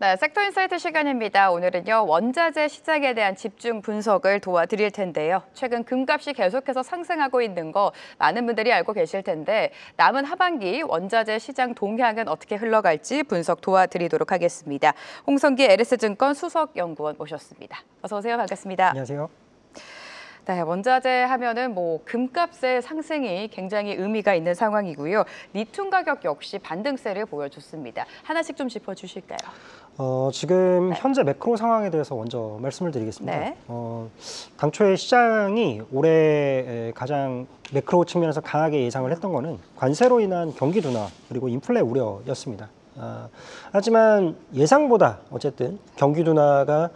네, 섹터 인사이트 시간입니다. 오늘은요, 원자재 시장에 대한 집중 분석을 도와드릴 텐데요. 최근 금값이 계속해서 상승하고 있는 거 많은 분들이 알고 계실 텐데 남은 하반기 원자재 시장 동향은 어떻게 흘러갈지 분석 도와드리도록 하겠습니다. 홍성기 LS증권 수석연구원 모셨습니다. 어서 오세요. 반갑습니다. 안녕하세요. 네, 원자재 하면은 금값의 상승이 굉장히 의미가 있는 상황이고요. 리튬 가격 역시 반등세를 보여줬습니다. 하나씩 좀 짚어주실까요? 지금 현재 매크로 상황에 대해서 먼저 말씀을 드리겠습니다. 네. 당초에 시장이 올해 가장 매크로 측면에서 강하게 예상을 했던 거는 관세로 인한 경기 둔화 그리고 인플레 우려였습니다. 하지만 예상보다 어쨌든 경기 둔화가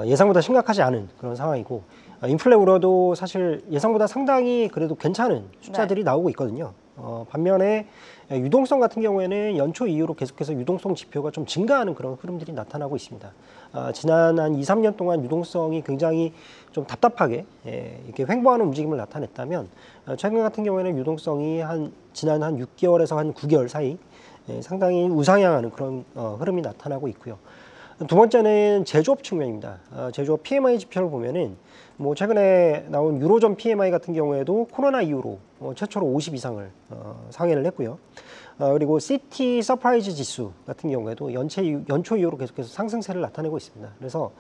예상보다 심각하지 않은 그런 상황이고 인플레 우려도 사실 예상보다 상당히 그래도 괜찮은 숫자들이 나오고 있거든요. 반면에 유동성 같은 경우에는 연초 이후로 계속해서 유동성 지표가 좀 증가하는 그런 흐름들이 나타나고 있습니다. 지난 한 2, 3년 동안 유동성이 굉장히 좀 답답하게 이렇게 횡보하는 움직임을 나타냈다면 최근 같은 경우에는 유동성이 지난 한 6개월에서 한 9개월 사이 상당히 우상향하는 그런 흐름이 나타나고 있고요. 두 번째는 제조업 측면입니다. 제조업 PMI 지표를 보면은 최근에 나온 유로존 PMI 같은 경우에도 코로나 이후로 최초로 50 이상을 상회를 했고요. 그리고 CT 서프라이즈 지수 같은 경우에도 연초 이후로 계속해서 상승세를 나타내고 있습니다. 그래서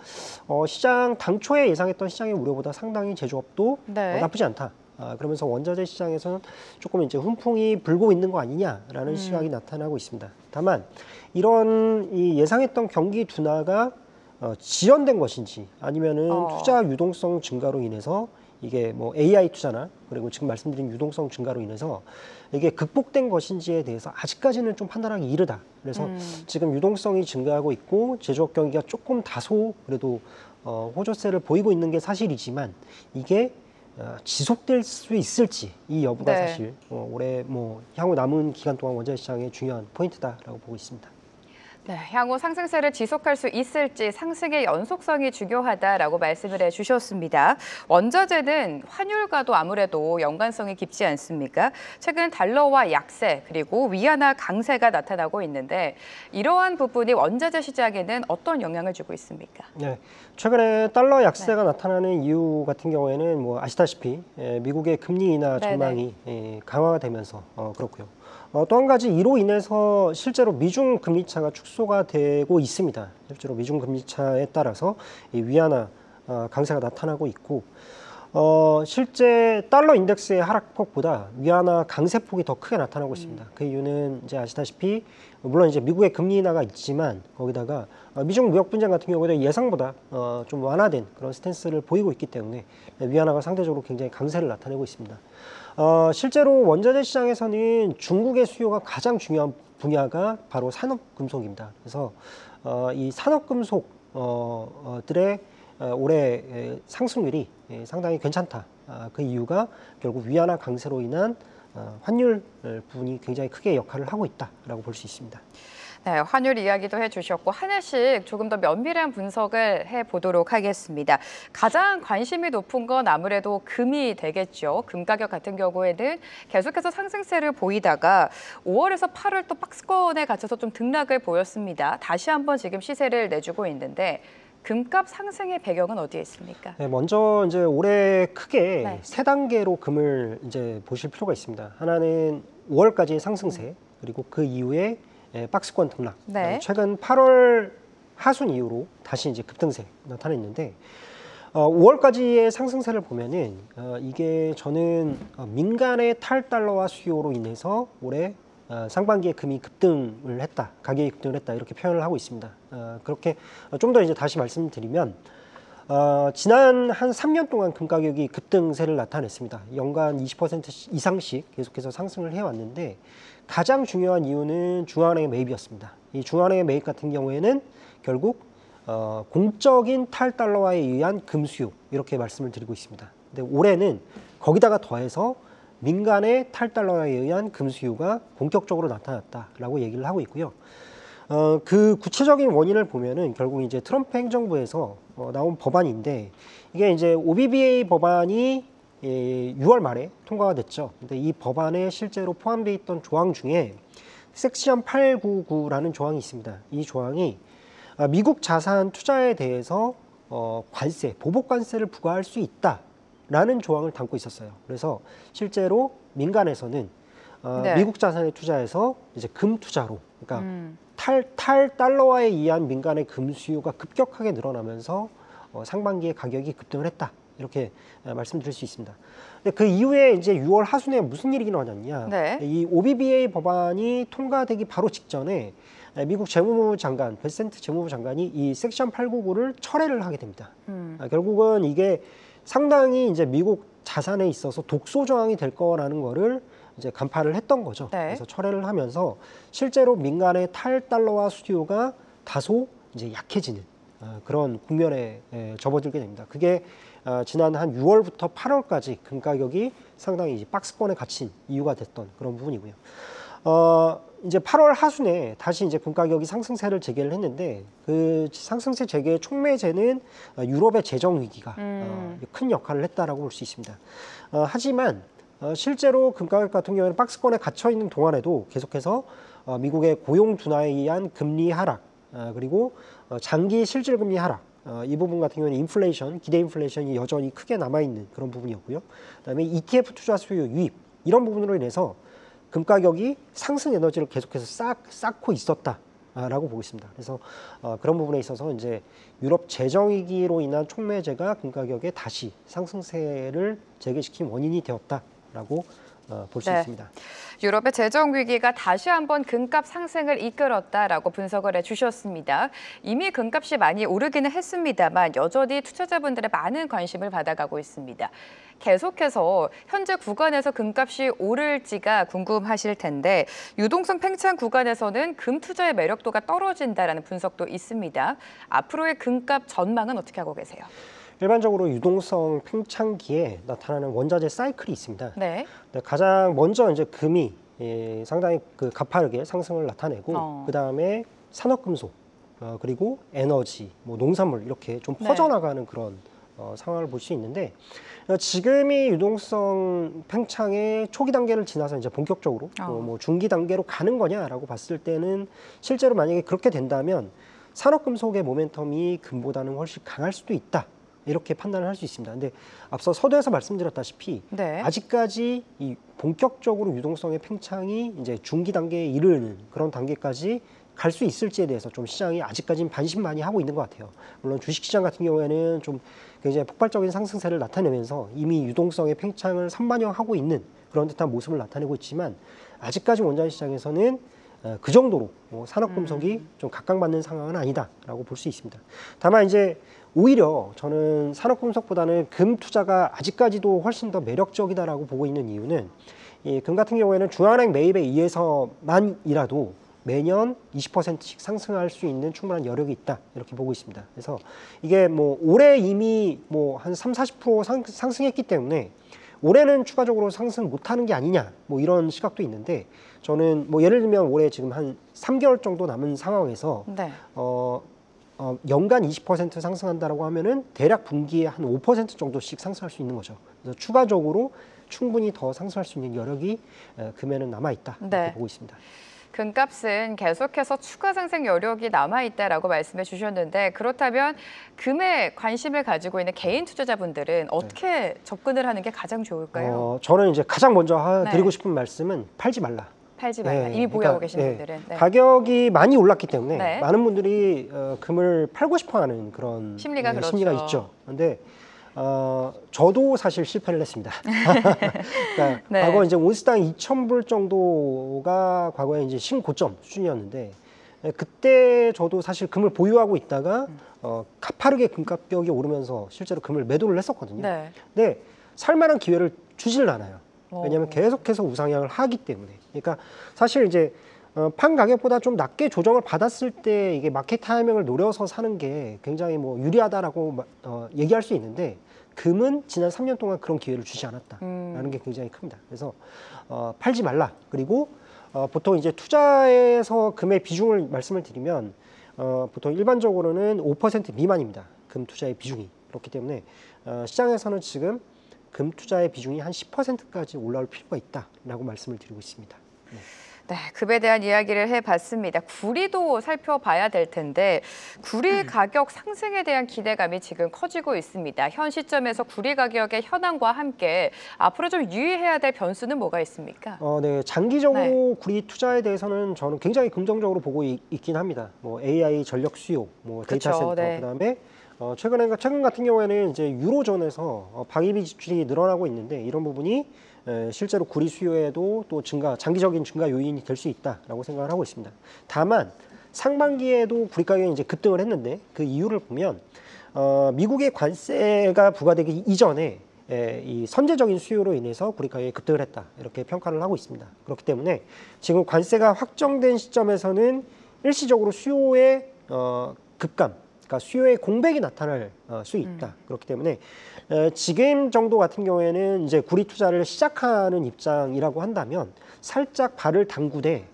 시장 당초에 예상했던 시장의 우려보다 상당히 제조업도 나쁘지 않다. 그러면서 원자재 시장에서는 조금 이제 훈풍이 불고 있는 거 아니냐라는 시각이 나타나고 있습니다. 다만 이런 예상했던 경기 둔화가 지연된 것인지 아니면은 투자 유동성 증가로 인해서 이게 AI 투자나 그리고 지금 말씀드린 유동성 증가로 인해서 이게 극복된 것인지에 대해서 아직까지는 좀 판단하기 이르다. 그래서 지금 유동성이 증가하고 있고 제조업 경기가 조금 다소 그래도 호조세를 보이고 있는 게 사실이지만 이게 지속될 수 있을지 이 여부가 사실 올해 향후 남은 기간 동안 원자재 시장의 중요한 포인트다라고 보고 있습니다. 네, 향후 상승세를 지속할 수 있을지 상승의 연속성이 중요하다라고 말씀을 해주셨습니다. 원자재는 환율과도 아무래도 연관성이 깊지 않습니까? 최근 달러와 약세 그리고 위안화 강세가 나타나고 있는데 이러한 부분이 원자재 시장에는 어떤 영향을 주고 있습니까? 네, 최근에 달러 약세가 나타나는 이유 같은 경우에는 아시다시피 미국의 금리 인하 전망이 강화가 되면서 그렇고요. 또 한 가지 이로 인해서 실제로 미중 금리 차가 축소가 되고 있습니다. 실제로 미중 금리 차에 따라서 이 위안화 강세가 나타나고 있고 실제 달러 인덱스의 하락폭보다 위안화 강세폭이 더 크게 나타나고 있습니다. 그 이유는 이제 아시다시피 물론 이제 미국의 금리 인하가 있지만 거기다가 미중 무역 분쟁 같은 경우에도 예상보다 좀 완화된 그런 스탠스를 보이고 있기 때문에 위안화가 상대적으로 굉장히 강세를 나타내고 있습니다. 실제로 원자재 시장에서는 중국의 수요가 가장 중요한 분야가 바로 산업금속입니다. 그래서 이 산업금속들의 올해 상승률이 상당히 괜찮다. 그 이유가 결국 위안화 강세로 인한 환율 부분이 굉장히 크게 역할을 하고 있다라고 볼 수 있습니다. 네, 환율 이야기도 해주셨고 하나씩 조금 더 면밀한 분석을 해보도록 하겠습니다. 가장 관심이 높은 건 아무래도 금이 되겠죠. 금 가격 같은 경우에는 계속해서 상승세를 보이다가 5월에서 8월 또 박스권에 갇혀서 좀 등락을 보였습니다. 다시 한번 지금 시세를 내주고 있는데 금값 상승의 배경은 어디에 있습니까? 네, 먼저 이제 올해 크게 세 단계로 금을 이제 보실 필요가 있습니다. 하나는 5월까지의 상승세 그리고 그 이후에 박스권 등락. 최근 8월 하순 이후로 다시 이제 급등세 나타냈는데 5월까지의 상승세를 보면은 이게 저는 민간의 탈달러화 수요로 인해서 올해 상반기에 금이 급등을 했다, 가격이 급등을 했다 이렇게 표현을 하고 있습니다. 그렇게 좀 더 이제 다시 말씀드리면 지난 한 3년 동안 금 가격이 급등세를 나타냈습니다. 연간 20% 이상씩 계속해서 상승을 해왔는데 가장 중요한 이유는 중앙은행의 매입이었습니다. 이 중앙은행의 매입 같은 경우에는 결국 공적인 탈달러화에 의한 금 수요 이렇게 말씀을 드리고 있습니다. 근데 올해는 거기다가 더해서 민간의 탈달러화에 의한 금 수요가 본격적으로 나타났다라고 얘기를 하고 있고요. 그 구체적인 원인을 보면은 결국 이제 트럼프 행정부에서 나온 법안인데 이게 이제 OBBA 법안이 6월 말에 통과가 됐죠. 근데 이 법안에 실제로 포함되어 있던 조항 중에 섹션 899라는 조항이 있습니다. 이 조항이 미국 자산 투자에 대해서 관세, 보복 관세를 부과할 수 있다라는 조항을 담고 있었어요. 그래서 실제로 민간에서는 네. 미국 자산에 투자해서 이제 금 투자로, 그러니까 탈 달러화에 의한 민간의 금 수요가 급격하게 늘어나면서 상반기에 가격이 급등을 했다. 이렇게 말씀드릴 수 있습니다. 근데 그 이후에 이제 6월 하순에 무슨 일이 일어났냐? 네. 이 OBBA 법안이 통과되기 바로 직전에 미국 재무부 장관, 베센트 재무부 장관이 이 섹션 899를 철회를 하게 됩니다. 결국은 이게 상당히 이제 미국 자산에 있어서 독소 조항이 될 거라는 거를 이제 간파를 했던 거죠. 네. 그래서 철회를 하면서 실제로 민간의 탈달러화 수요가 다소 이제 약해지는 그런 국면에 접어들게 됩니다. 그게 지난 한 6월부터 8월까지 금 가격이 상당히 이제 박스권에 갇힌 이유가 됐던 그런 부분이고요. 이제 8월 하순에 다시 이제 금 가격이 상승세를 재개를 했는데 그 상승세 재개의 촉매제는 유럽의 재정 위기가 큰 역할을 했다라고 볼 수 있습니다. 하지만 실제로 금 가격 같은 경우에는 박스권에 갇혀 있는 동안에도 계속해서 미국의 고용 둔화에 의한 금리 하락 그리고 장기 실질 금리 하락 이 부분 같은 경우는 인플레이션, 기대 인플레이션이 여전히 크게 남아있는 그런 부분이었고요. 그다음에 ETF 투자 수요 유입 이런 부분으로 인해서 금 가격이 상승 에너지를 계속해서 쌓고 있었다라고 보고 있습니다. 그래서 그런 부분에 있어서 이제 유럽 재정 위기로 인한 촉매제가 금 가격에 다시 상승세를 재개시킨 원인이 되었다라고 볼 수 네. 있습니다. 유럽의 재정 위기가 다시 한번 금값 상승을 이끌었다라고 분석을 해주셨습니다. 이미 금값이 많이 오르기는 했습니다만 여전히 투자자분들의 많은 관심을 받아가고 있습니다. 계속해서 현재 구간에서 금값이 오를지가 궁금하실 텐데 유동성 팽창 구간에서는 금 투자의 매력도가 떨어진다라는 분석도 있습니다. 앞으로의 금값 전망은 어떻게 하고 계세요? 일반적으로 유동성 팽창기에 나타나는 원자재 사이클이 있습니다. 네. 가장 먼저 이제 금이 상당히 그 가파르게 상승을 나타내고 그 다음에 산업금속 그리고 에너지, 뭐 농산물 이렇게 좀 퍼져나가는 그런 상황을 볼 수 있는데 지금이 유동성 팽창의 초기 단계를 지나서 이제 본격적으로 뭐 중기 단계로 가는 거냐라고 봤을 때는 실제로 만약에 그렇게 된다면 산업금속의 모멘텀이 금보다는 훨씬 강할 수도 있다. 이렇게 판단을 할 수 있습니다. 근데 앞서 서두에서 말씀드렸다시피 아직까지 이 본격적으로 유동성의 팽창이 이제 중기 단계에 이르는 그런 단계까지 갈 수 있을지에 대해서 좀 시장이 아직까지는 반신반의하고 있는 것 같아요. 물론 주식시장 같은 경우에는 좀 굉장히 폭발적인 상승세를 나타내면서 이미 유동성의 팽창을 선반영하고 있는 그런 듯한 모습을 나타내고 있지만 아직까지 원자재 시장에서는 그 정도로 산업금속이 좀 각광받는 상황은 아니다라고 볼 수 있습니다. 다만 이제 오히려 저는 산업금속보다는 금 투자가 아직까지도 훨씬 더 매력적이다라고 보고 있는 이유는 이 금 같은 경우에는 중앙은행 매입에 의해서만이라도 매년 20%씩 상승할 수 있는 충분한 여력이 있다 이렇게 보고 있습니다. 그래서 이게 뭐 올해 이미 뭐 한 30-40% 상승했기 때문에 올해는 추가적으로 상승 못하는 게 아니냐 뭐 이런 시각도 있는데 저는 뭐 예를 들면 올해 지금 한 3개월 정도 남은 상황에서 연간 20% 상승한다라고 하면은 대략 분기에 한 5% 정도씩 상승할 수 있는 거죠. 그래서 추가적으로 충분히 더 상승할 수 있는 여력이 금에는 남아 있다 이렇게 보고 있습니다. 금값은 계속해서 추가 상승 여력이 남아있다라고 말씀해 주셨는데 그렇다면 금에 관심을 가지고 있는 개인 투자자분들은 어떻게 접근을 하는 게 가장 좋을까요? 저는 이제 가장 먼저 드리고 싶은 말씀은 팔지 말라. 팔지 말라. 이미 보유하고 계신 분들은. 가격이 많이 올랐기 때문에 많은 분들이 금을 팔고 싶어하는 그런 심리가 심리가 있죠. 그런데 저도 사실 실패를 했습니다. 그러니까 과거 이제 온스당 2,000불 정도가 과거에 이제 신고점 수준이었는데 그때 저도 사실 금을 보유하고 있다가 가파르게 금 가격이 오르면서 실제로 금을 매도를 했었거든요. 근데 살만한 기회를 주질 않아요. 왜냐하면 계속해서 우상향을 하기 때문에. 그러니까 사실 이제 판 가격보다 좀 낮게 조정을 받았을 때 이게 마켓 타이밍을 노려서 사는 게 굉장히 뭐 유리하다라고 얘기할 수 있는데 금은 지난 3년 동안 그런 기회를 주지 않았다라는 게 굉장히 큽니다. 그래서 팔지 말라. 그리고 보통 이제 투자에서 금의 비중을 말씀을 드리면 보통 일반적으로는 5% 미만입니다. 금 투자의 비중이. 그렇기 때문에 시장에서는 지금 금 투자의 비중이 한 10%까지 올라올 필요가 있다라고 말씀을 드리고 있습니다. 네, 급에 대한 이야기를 해봤습니다. 구리도 살펴봐야 될 텐데 구리 가격 상승에 대한 기대감이 지금 커지고 있습니다. 현 시점에서 구리 가격의 현황과 함께 앞으로 좀 유의해야 될 변수는 뭐가 있습니까? 네, 장기적으로 구리 투자에 대해서는 저는 굉장히 긍정적으로 보고 있긴 합니다. 뭐 AI 전력 수요, 뭐 데이터 그쵸, 센터, 네. 그다음에 최근 같은 경우에는 이제 유로존에서 방위비 지출이 늘어나고 있는데 이런 부분이 실제로 구리 수요에도 또 장기적인 증가 요인이 될 수 있다라고 생각을 하고 있습니다. 다만 상반기에도 구리 가격이 이제 급등을 했는데 그 이유를 보면 미국의 관세가 부과되기 이전에 이 선제적인 수요로 인해서 구리 가격이 급등을 했다 이렇게 평가를 하고 있습니다. 그렇기 때문에 지금 관세가 확정된 시점에서는 일시적으로 수요의 급감, 그러니까 수요의 공백이 나타날 수 있다. 그렇기 때문에 지금 정도 같은 경우에는 이제 구리 투자를 시작하는 입장이라고 한다면 살짝 발을 담그되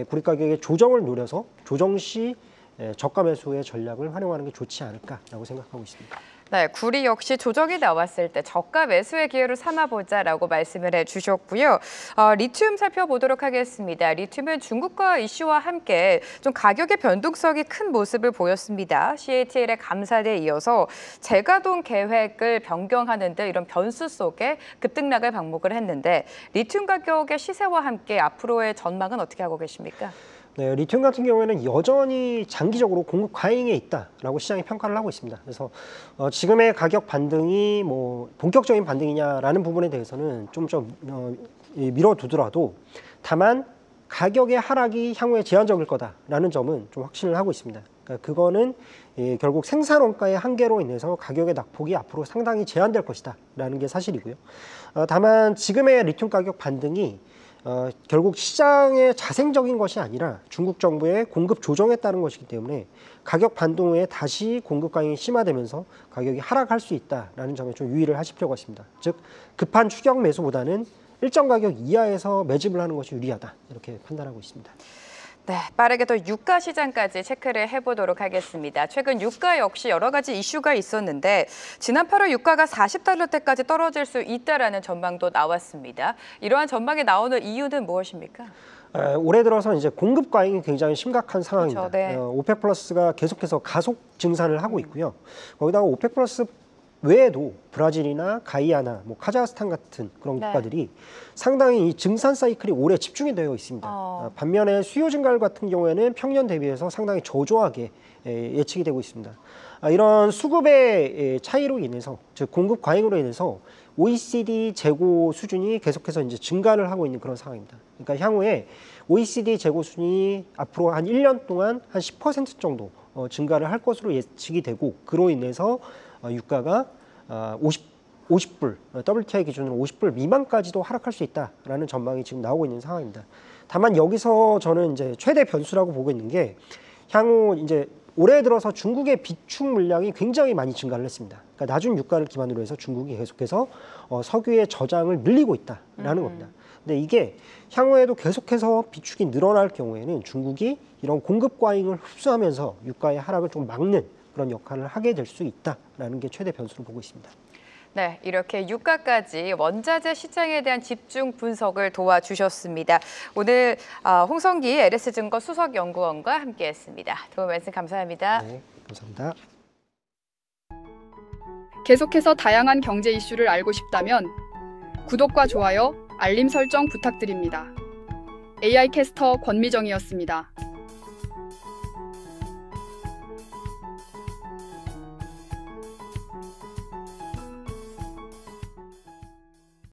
구리 가격의 조정을 노려서 조정 시 저가 매수의 전략을 활용하는 게 좋지 않을까라고 생각하고 있습니다. 네, 구리 역시 조정이 나왔을 때 저가 매수의 기회로 삼아보자라고 말씀을 해주셨고요. 리튬 살펴보도록 하겠습니다. 리튬은 중국과 이슈와 함께 좀 가격의 변동성이 큰 모습을 보였습니다. CATL의 감사대에 이어서 재가동 계획을 변경하는 등 이런 변수 속에 급등락을 방목을 했는데 리튬 가격의 시세와 함께 앞으로의 전망은 어떻게 하고 계십니까? 네, 리튬 같은 경우에는 여전히 장기적으로 공급 과잉에 있다라고 시장이 평가를 하고 있습니다. 그래서 지금의 가격 반등이 뭐 본격적인 반등이냐라는 부분에 대해서는 좀 미뤄두더라도 다만 가격의 하락이 향후에 제한적일 거다라는 점은 좀 확신을 하고 있습니다. 그러니까 그거는 결국 생산 원가의 한계로 인해서 가격의 낙폭이 앞으로 상당히 제한될 것이다라는 게 사실이고요. 다만 지금의 리튬 가격 반등이 결국 시장의 자생적인 것이 아니라 중국 정부의 공급 조정에 따른 것이기 때문에 가격 반등 후에 다시 공급 과잉이 심화되면서 가격이 하락할 수 있다는 점에 좀 유의를 하실 필요가 있습니다. 즉 급한 추격 매수보다는 일정 가격 이하에서 매집을 하는 것이 유리하다 이렇게 판단하고 있습니다. 네, 빠르게 또 유가 시장까지 체크를 해보도록 하겠습니다. 최근 유가 역시 여러 가지 이슈가 있었는데 지난 8월 유가가 40달러대까지 떨어질 수 있다라는 전망도 나왔습니다. 이러한 전망이 나오는 이유는 무엇입니까? 올해 들어서 이제 공급 과잉이 굉장히 심각한 상황입니다. 그렇죠, 네. 오펙 플러스가 계속해서 가속 증산을 하고 있고요. 거기다가 오펙 플러스 외에도 브라질이나 가이아나, 뭐 카자흐스탄 같은 그런 네. 국가들이 상당히 이 증산 사이클이 오래 집중이 되어 있습니다. 반면에 수요 증가 같은 경우에는 평년 대비해서 상당히 저조하게 예측이 되고 있습니다. 이런 수급의 차이로 인해서, 즉 공급 과잉으로 인해서 OECD 재고 수준이 계속해서 이제 증가를 하고 있는 그런 상황입니다. 그러니까 향후에 OECD 재고 수준이 앞으로 한 1년 동안 한 10% 정도 증가를 할 것으로 예측이 되고, 그로 인해서 유가가 50불, WTI 기준으로 50불 미만까지도 하락할 수 있다라는 전망이 지금 나오고 있는 상황입니다. 다만 여기서 저는 이제 최대 변수라고 보고 있는 게 향후 이제 올해 들어서 중국의 비축 물량이 굉장히 많이 증가를 했습니다. 그러니까 낮은 유가를 기반으로 해서 중국이 계속해서 석유의 저장을 늘리고 있다라는 겁니다. 근데 이게 향후에도 계속해서 비축이 늘어날 경우에는 중국이 이런 공급 과잉을 흡수하면서 유가의 하락을 좀 막는 그런 역할을 하게 될 수 있다라는 게 최대 변수로 보고 있습니다. 네, 이렇게 유가까지 원자재 시장에 대한 집중 분석을 도와주셨습니다. 오늘 홍성기 LS증권 수석연구원과 함께했습니다. 도움 말씀 감사합니다. 네, 감사합니다. 계속해서 다양한 경제 이슈를 알고 싶다면 구독과 좋아요, 알림 설정 부탁드립니다. AI 캐스터 권미정이었습니다.